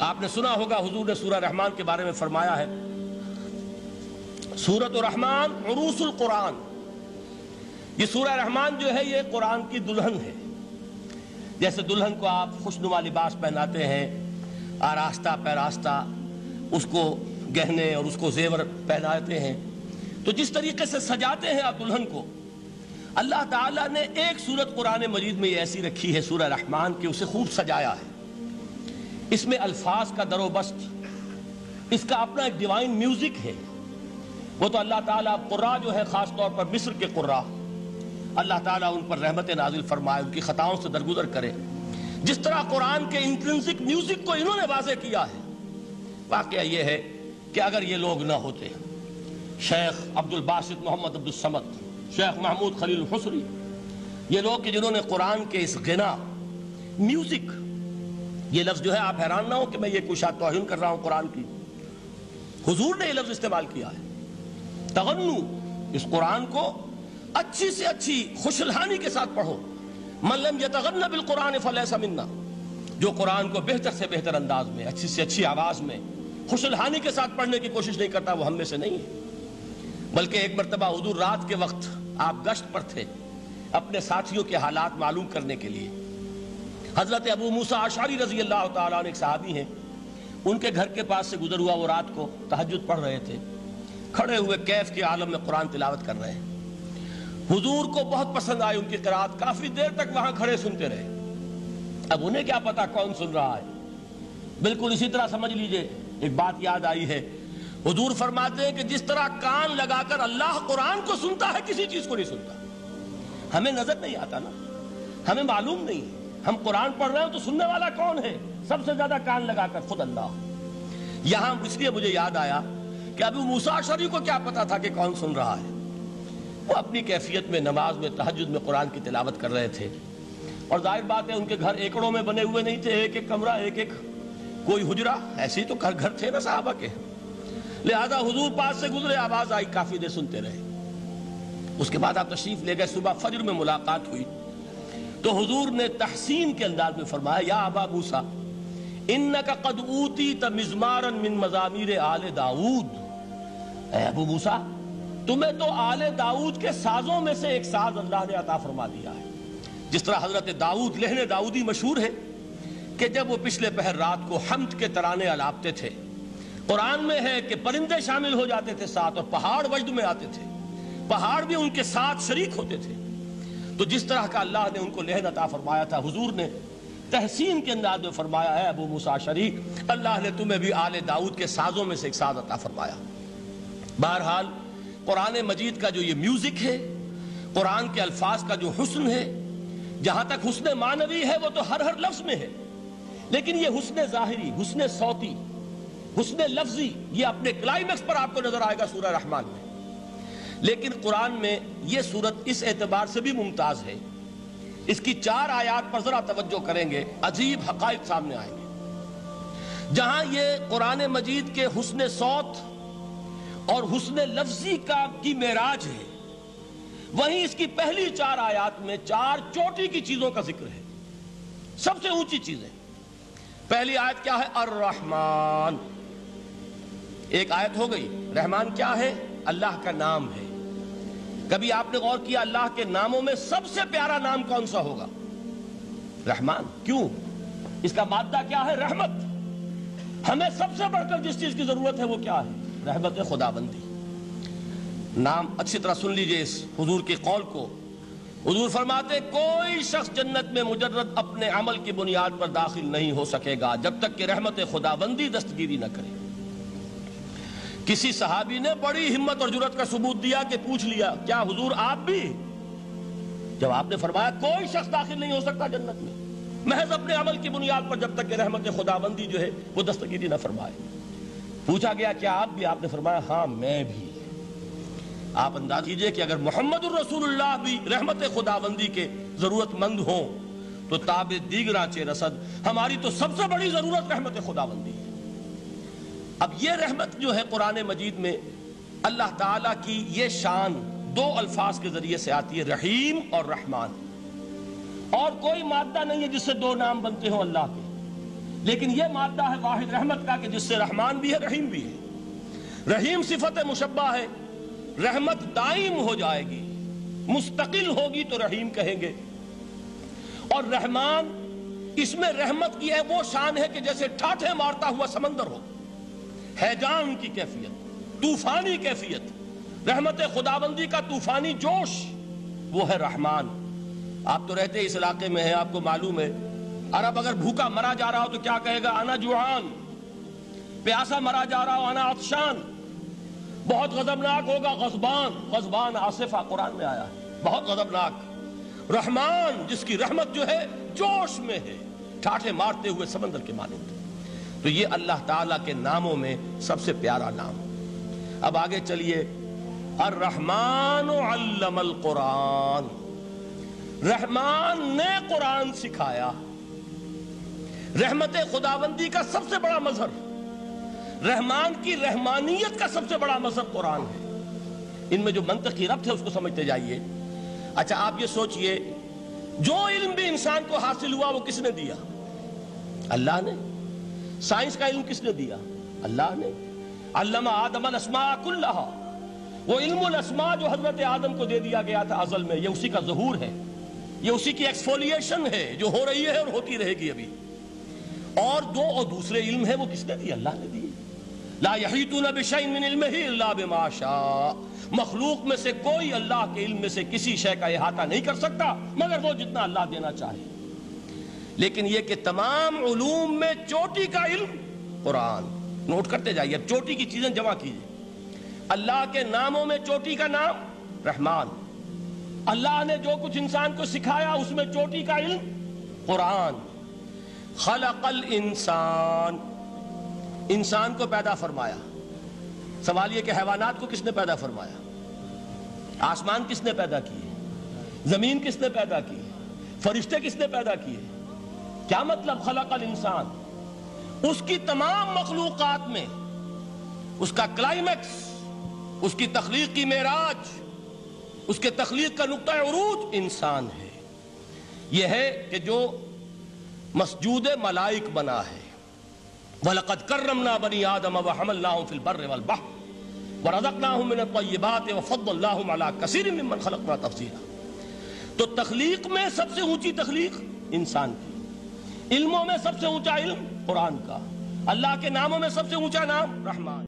آپ نے سنا ہوگا حضور نے سورہ رحمان کے بارے میں فرمایا ہے، سورۃ الرحمان عروس القرآن. یہ سورہ رحمان جو ہے یہ قرآن کی دلہن ہے. جیسے دلہن کو آپ خوشنما لباس پہناتے ہیں، آراستہ پیراستہ اس کو گہنے اور اس کو زیور پہناتے ہیں، تو جس طریقے سے سجاتے ہیں آپ دلہن کو، اللہ تعالیٰ نے ایک سورت قرآن مجید میں یہ ایسی رکھی ہے سورہ رحمان کہ اسے خوب سجایا ہے. اس میں الفاظ کا در و بست، اس کا اپنا ایک ڈیوائن میوزک ہے. وہ تو اللہ تعالیٰ قراء جو ہے خاص طور پر مصر کے قراء، اللہ تعالیٰ ان پر رحمت نازل فرمائے، ان کی خطاؤں سے درگزر کرے. جس طرح قرآن کے انٹرنسک میوزک کو انہوں نے واضح کیا ہے. واقعہ یہ ہے کہ اگر یہ لوگ نہ ہوتے، شیخ عبد الباسط محمد عبد الصمد، شیخ محمود خلیل الحصری، یہ لوگ کہ جنہوں نے قرآن کے اس غنا میوزک، یہ لفظ جو ہے آپ حیران نہ ہو کہ میں یہ کوئی شاید توہین کر رہا ہوں قرآن کی، حضور نے یہ لفظ استعمال کیا ہے. تغنو، اس قرآن کو اچھی سے اچھی خوشلہانی کے ساتھ پڑھو. من لم یتغن بالقرآن فلیس منا، جو قرآن کو بہتر سے بہتر انداز میں، اچھی سے اچھی آواز میں، خوشلہانی کے ساتھ پڑھنے کی کوشش نہیں کرتا، وہ ہم میں سے نہیں ہے. بلکہ ایک مرتبہ حضور رات کے وقت آپ گشت پر تھے اپنے ساتھیوں کے حالات معلوم کرنے کے لیے. حضرت ابو موسیٰ اشعری رضی اللہ تعالیٰ عنہ ایک صحابی ہیں، ان کے گھر کے پاس سے گزر ہوا، وہ رات کو تہجد پڑھ رہے تھے، کھڑے ہوئے کیف کے عالم میں قرآن تلاوت کر رہے ہیں. حضور کو بہت پسند آئی ان کی قرات، کافی دیر تک وہاں کھڑے سنتے رہے. اب انہیں کیا پتا کون سن رہا ہے. بالکل اسی طرح سمجھ لیجئے ایک بات یاد آئی ہے. حضور فرماتے ہیں کہ جس طرح کان لگا کر اللہ قرآن کو سنتا ہے، کسی چیز کو نہیں سنتا. ہمیں نظر نہیں آتا نا، ہمیں معلوم نہیں ہے. ہم قرآن پڑھ رہے ہیں تو سننے والا کون ہے؟ سب سے زیادہ کان لگا کر خود اللہ. یہاں اس لیے مجھے یاد آیا کہ ابو موسیٰ اشعری کو کیا پتا تھا کہ کون سن رہا ہے. وہ اپنی کیفیت میں نماز میں تہجد میں قرآن کی تلاوت کر رہے تھے، اور ظاہر بات ہے ان کے گھر ایکڑوں میں بنے ہوئے نہیں تھے، ایک ایک کمرہ، ایک ایک کوئی حجرہ، ایسے ہی تو گھر تھے نا صحابہ کے. لہذا حضور پاس سے گزرے، آواز آئی، کافی دیر سنتے رہے. اس کے بعد آپ تشریف لے گئے، صبح فجر میں ملاقات ہوئی تو حضور نے تحسین کے انداز میں فرمایا، یا ابا موسیٰ انک قد اوتیت مزمارا من مزامیر آل داؤد. اے ابو موسیٰ، تمہیں تو آل داؤد کے سازوں میں سے ایک ساز اللہ نے عطا فرما دیا ہے. جس طرح حضرت داؤد، لہن داؤدی مشہور ہے کہ جب وہ پچھلے پہر رات کو حمد کے ترانے الاپتے تھے، قرآن میں ہے کہ پرندے شامل ہو جاتے تھے ساتھ، اور پہاڑ وجد میں آتے تھے، پہاڑ بھی ان کے ساتھ شریک ہوتے تھے. تو جس طرح کا اللہ نے ان کو لہن عطا فرمایا تھا، حضور نے تحسین کے انداز میں فرمایا ہے ابو موسیٰ اشعری، اللہ نے تمہیں بھی آل داؤد کے سازوں میں سے ایک ساز عطا فرمایا. بہرحال قرآن مجید کا جو یہ میوزک ہے، قرآن کے الفاظ کا جو حسن ہے، جہاں تک حسن معنوی ہے وہ تو ہر لفظ میں ہے، لیکن یہ حسن ظاہری، حسن صوتی، حسن لفظی، یہ اپنے کلائمیکس پر آپ کو نظر آئے گا سورہ رحمان میں. لیکن قرآن میں یہ سورت اس اعتبار سے بھی ممتاز ہے، اس کی 4 آیات پر ذرا توجہ کریں گے، عجیب حقائق سامنے آئیں گے. جہاں یہ قرآن مجید کے حسن صوت اور حسن لفظی کی معراج ہے، وہیں اس کی پہلی 4 آیات میں 4 چوٹی کی چیزوں کا ذکر ہے، سب سے اونچی چیزیں. پہلی آیت کیا ہے؟ الرحمن. ایک آیت ہو گئی. رحمان کیا ہے؟ اللہ کا نام ہے. کبھی آپ نے غور کیا اللہ کے ناموں میں سب سے پیارا نام کون سا ہوگا؟ رحمان. کیوں؟ اس کا مادہ کیا ہے؟ رحمت. ہمیں سب سے بڑھ کر جس چیز کی ضرورت ہے وہ کیا ہے؟ رحمت خداوندی. نام اچھی طرح سن لیجئے اس حضور کے قول کو. حضور فرماتے کوئی شخص جنت میں مجرد اپنے عمل کی بنیاد پر داخل نہیں ہو سکے گا جب تک کہ رحمت خداوندی دستگیری نہ کرے. کسی صحابی نے بڑی ہمت اور جرأت کا ثبوت دیا کہ پوچھ لیا، کیا حضور آپ بھی؟ جب آپ نے فرمایا کوئی شخص داخل نہیں ہو سکتا جنت میں محض اپنے عمل کی بنیاد پر جب تک کہ رحمت خداوندی جو ہے وہ دستگیری نہ فرمائے. پوچھا گیا کیا آپ بھی؟ آپ نے فرمایا ہاں میں بھی. آپ انداز کیجئے کہ اگر محمد الرسول اللہ بھی رحمت خداوندی کے ضرورت مند ہوں تو تاب دیگراں چے رسد، ہماری تو سب سے بڑی ضرورت رحمت خداوندی ہے. اب یہ رحمت جو ہے قرآن مجید میں اللہ تعالیٰ کی یہ شان 2 الفاظ کے ذریعے سے آتی ہے، رحیم اور رحمان. اور کوئی مادہ نہیں ہے جس سے 2 نام بنتے ہوں اللہ کے. لیکن یہ مادہ ہے واحد رحمت کا کہ جس سے رحمان بھی ہے رحیم بھی ہے۔ رحیم صفت مشبہ ہے، رحمت دائم ہو جائے گی، مستقل ہوگی تو رحیم کہیں گے، اور رحمان اس میں رحمت کی ہے وہ شان ہے کہ جیسے ٹھاٹھے مارتا ہوا سمندر ہو، ہیجان کی کیفیت، طوفانی کیفیت، رحمت خداوندی کا طوفانی جوش، وہ ہے رحمان۔ آپ تو رہتے اس علاقے میں ہیں، آپ کو معلوم ہے عرب اگر بھوکا مرا جا رہا ہو تو کیا کہے گا؟ انا جوعان۔ پیاسا مرا جا رہا ہو انا عطشان۔ بہت غضبناک ہوگا غضبان، غضبان آصفہ قرآن میں آیا ہے، بہت غضبناک۔ رحمان جس کی رحمت جو ہے جوش میں ہے، ٹھاٹھے مارتے ہوئے سمندر کے مانند۔ تو یہ اللہ تعالیٰ کے ناموں میں سب سے پیارا نام۔ اب آگے چلیے، الرحمن علم القرآن، رحمان نے قرآن سکھایا۔ رحمت خداوندی کا سب سے بڑا مظہر، رحمان کی رحمانیت کا سب سے بڑا مظہر قرآن ہے۔ ان میں جو منطقی ربط ہے اس کو سمجھتے جائیے۔ اچھا آپ یہ سوچئے، جو علم بھی انسان کو حاصل ہوا وہ کس نے دیا؟ اللہ نے۔ سائنس کا علم کس نے دیا؟ اللہ نے۔ علم آدم الاسماء کلہا، وہ علم الاسماء جو حضرت آدم کو دے دیا گیا تھا ازل میں، یہ اسی کا ظہور ہے، یہ اسی کی ایکسفولیشن ہے جو ہو رہی ہے اور ہوتی رہے گی ابھی۔ اور دوسرے علم ہے وہ کس نے دی؟ اللہ نے دی۔ لا یحیطون بشیء من علمہ الا بما شاء، مخلوق میں سے کوئی اللہ کے علم میں سے کسی شے کا احاطہ نہیں کر سکتا مگر وہ جتنا اللہ دینا چاہے۔ لیکن یہ کہ تمام علوم میں چوٹی کا علم قرآن۔ نوٹ کرتے جائیے، اب چوٹی کی چیزیں جمع کیجئے۔ اللہ کے ناموں میں چوٹی کا نام رحمان، اللہ نے جو کچھ انسان کو سکھایا اس میں چوٹی کا علم قرآن۔ خلق الانسان، انسان کو پیدا فرمایا۔ سوال یہ کہ حیوانات کو کس نے پیدا فرمایا؟ آسمان کس نے پیدا کیے؟ زمین کس نے پیدا کی؟ فرشتے کس نے پیدا کیے؟ کیا مطلب خلق الانسان؟ اس کی تمام مخلوقات میں اس کا کلائمیکس، اس کی تخلیق کی معراج، اس کے تخلیق کا نقطہ عروج انسان ہے۔ یہ ہے کہ جو مسجود ملائک بنا ہے۔ وَلَقَدْ كَرَّمْنَا بَنِي آدَمَ وَحَمَلْنَاهُمْ فِي الْبَرِّ وَالْبَحْرِ وَرَزَقْنَاهُمْ مِنَ الطَّيِّبَاتِ وَفَضَّلْنَاهُمْ عَلَى كَثِيرٍ مِّمَّنْ خَلَقْنَا تَفْضِيلًا۔ تو تخلیق میں سب سے اونچی تخلیق انسان کی، علموں میں سب سے اونچا علم قرآن کا، اللہ کے ناموں میں سب سے اونچا نام رحمان۔